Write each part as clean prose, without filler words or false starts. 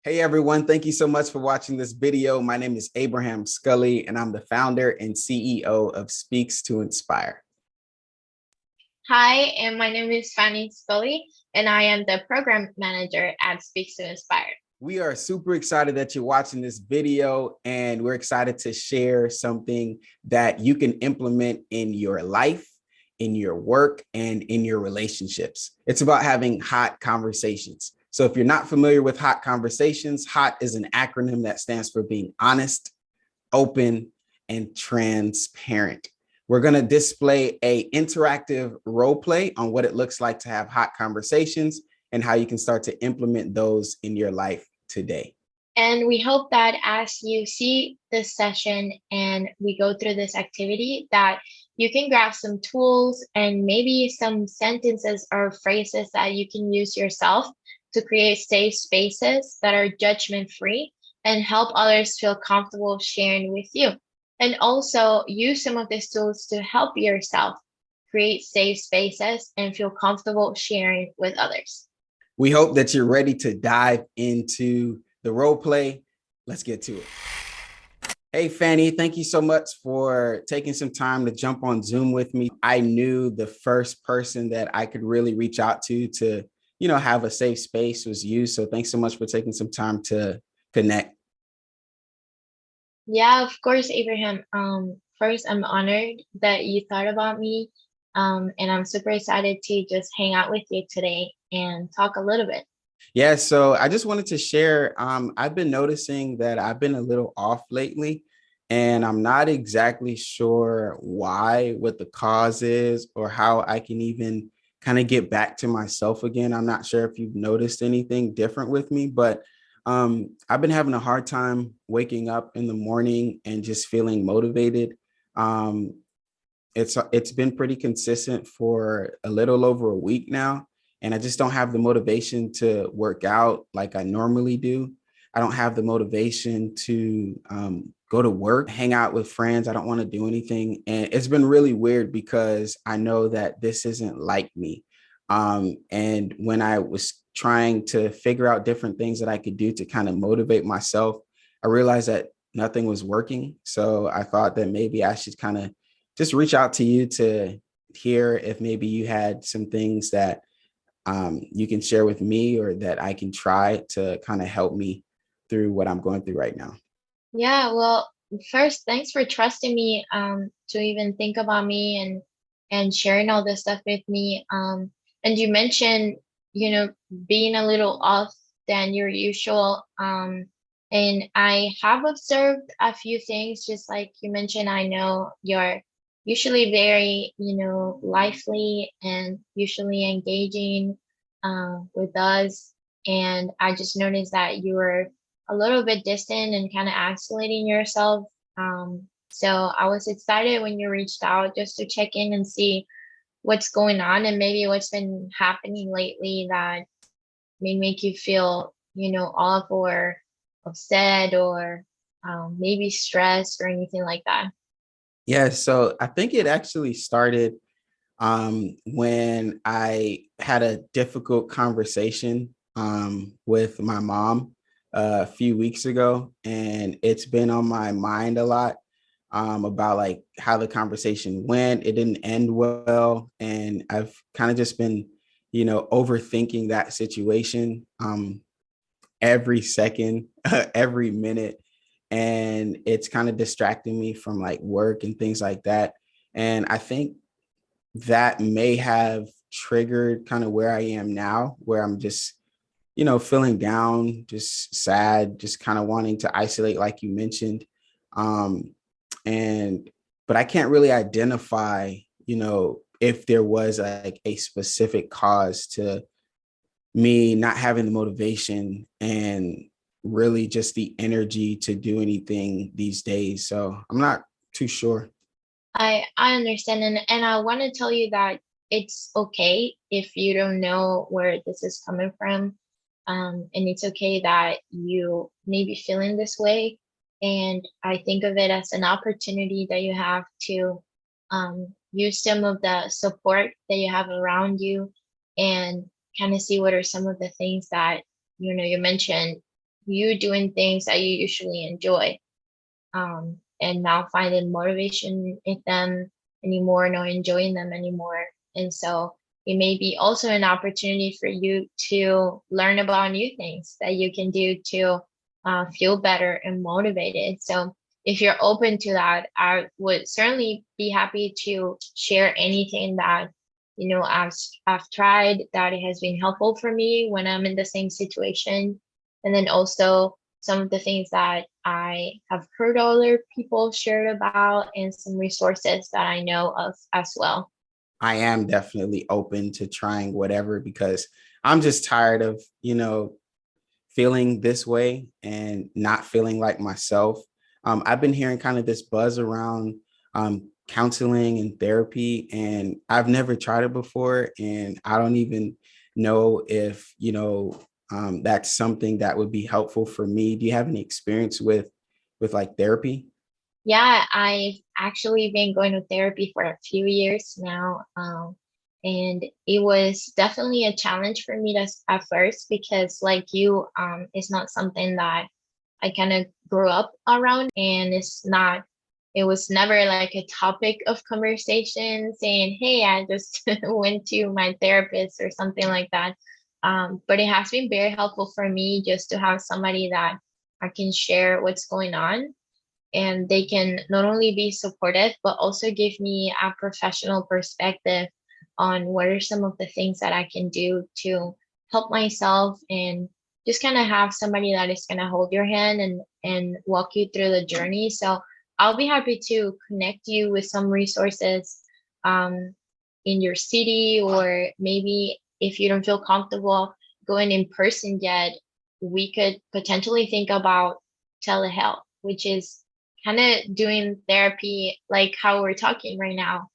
Hey everyone, thank you so much for watching this video. My name is Abraham Scully and I'm the founder and CEO of Speaks to Inspire. Hi, and my name is Fanny Scully, and I am the program manager at Speaks to Inspire. We are super excited that you're watching this video, and we're excited to share something that you can implement in your life, in your work, and in your relationships. It's about having hot conversations. So if you're not familiar with hot conversations, HOT is an acronym that stands for being honest, open, and transparent. We're going to display a interactive role play on what it looks like to have hot conversations and how you can start to implement those in your life today. And we hope that as you see this session and we go through this activity, that you can grab some tools and maybe some sentences or phrases that you can use yourself to create safe spaces that are judgment-free and help others feel comfortable sharing with you. And also use some of these tools to help yourself create safe spaces and feel comfortable sharing with others. We hope that you're ready to dive into the role play. Let's get to it. Hey, Fanny, thank you so much for taking some time to jump on Zoom with me. I knew the first person that I could really reach out to have a safe space was you. So thanks so much for taking some time to connect. Yeah, of course, Abraham. First, I'm honored that you thought about me. And I'm super excited to just hang out with you today and talk a little bit. Yeah, so I just wanted to share. I've been noticing that I've been a little off lately, and I'm not exactly sure why, what the cause is, or how I can even kind of get back to myself again. I'm not sure if you've noticed anything different with me, but I've been having a hard time waking up in the morning and just feeling motivated. Um, it's been pretty consistent for a little over a week now, and I just don't have the motivation to work out like I normally do. I don't have the motivation to go to work, hang out with friends. I don't want to do anything, and it's been really weird because I know that this isn't like me. And when I was trying to figure out different things that I could do to kind of motivate myself, I realized that nothing was working. So I thought that maybe I should kind of just reach out to you to hear if maybe you had some things that you can share with me or that I can try to kind of help me through what I'm going through right now. Yeah, well, first, thanks for trusting me to even think about me and sharing all this stuff with me. And you mentioned, being a little off than your usual. And I have observed a few things, just like you mentioned. I know you're usually very, lively and usually engaging with us. And I just noticed that you were a little bit distant and kind of isolating yourself. So I was excited when you reached out just to check in and see what's going on and maybe what's been happening lately that may make you feel, off or upset or maybe stressed or anything like that. Yeah, so I think it actually started when I had a difficult conversation with my mom a few weeks ago, and it's been on my mind a lot about like how the conversation went. It didn't end well, and I've kind of just been, overthinking that situation every second, every minute, and it's kind of distracting me from like work and things like that. And I think that may have triggered kind of where I am now, where I'm just, feeling down, just sad, just kind of wanting to isolate, like you mentioned. Um, and, but I can't really identify, if there was like a specific cause to me not having the motivation and really just the energy to do anything these days. So I'm not too sure. I understand, and I want to tell you that it's okay if you don't know where this is coming from. And it's okay that you may be feeling this way. And I think of it as an opportunity that you have to use some of the support that you have around you and kind of see what are some of the things that you mentioned you doing things that you usually enjoy, and not finding motivation in them anymore, not enjoying them anymore. And so it may be also an opportunity for you to learn about new things that you can do to feel better and motivated. So if you're open to that, I would certainly be happy to share anything that I've tried that it has been helpful for me when I'm in the same situation, and then also some of the things that I have heard other people shared about and some resources that I know of as well. I am definitely open to trying whatever because I'm just tired of, feeling this way and not feeling like myself. I've been hearing kind of this buzz around counseling and therapy, and I've never tried it before. And I don't even know if, that's something that would be helpful for me. Do you have any experience with like therapy? Yeah, I've actually been going to therapy for a few years now. And it was definitely a challenge for me at first because, like you, it's not something that I kind of grew up around, and it was never like a topic of conversation saying, hey, I just went to my therapist or something like that. But it has been very helpful for me just to have somebody that I can share what's going on, and they can not only be supportive but also give me a professional perspective on what are some of the things that I can do to help myself, and just kind of have somebody that is going to hold your hand and walk you through the journey. So I'll be happy to connect you with some resources um, in your city, or maybe if you don't feel comfortable going in person yet, we could potentially think about telehealth, which is kind of doing therapy like how we're talking right now.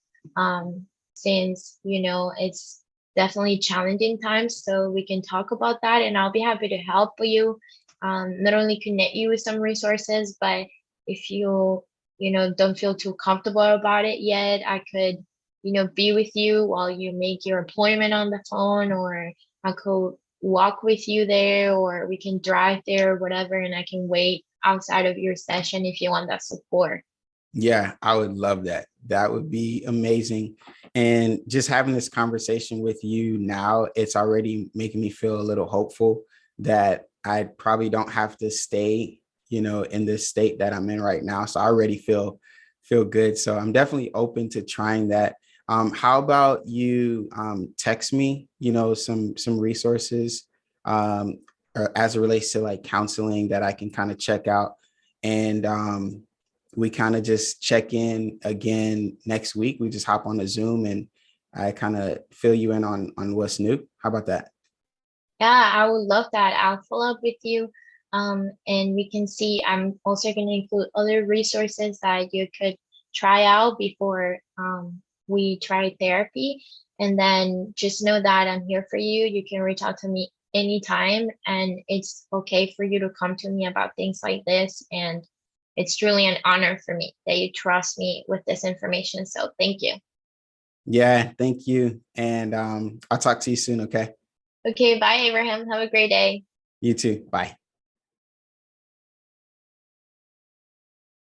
Since, it's definitely challenging times, so we can talk about that, and I'll be happy to help you. Not only connect you with some resources, but if don't feel too comfortable about it yet, I could, be with you while you make your appointment on the phone, or I could walk with you there, or we can drive there, or whatever, and I can wait outside of your session if you want that support. Yeah, I would love that. That would be amazing. And just having this conversation with you now, it's already making me feel a little hopeful that I probably don't have to stay, in this state that I'm in right now. So I already feel good. So I'm definitely open to trying that. How about you text me, some resources or as it relates to like counseling that I can kind of check out. And we kind of just check in again next week. We just hop on a Zoom and I kind of fill you in on what's new. How about that? Yeah, I would love that. I'll follow up with you. And we can see, I'm also going to include other resources that you could try out before we try therapy. And then just know that I'm here for you. You can reach out to me anytime, and it's okay for you to come to me about things like this. And it's truly an honor for me that you trust me with this information. So thank you. Yeah, thank you. And I'll talk to you soon. Okay. Okay, bye, Abraham. Have a great day. You too. Bye.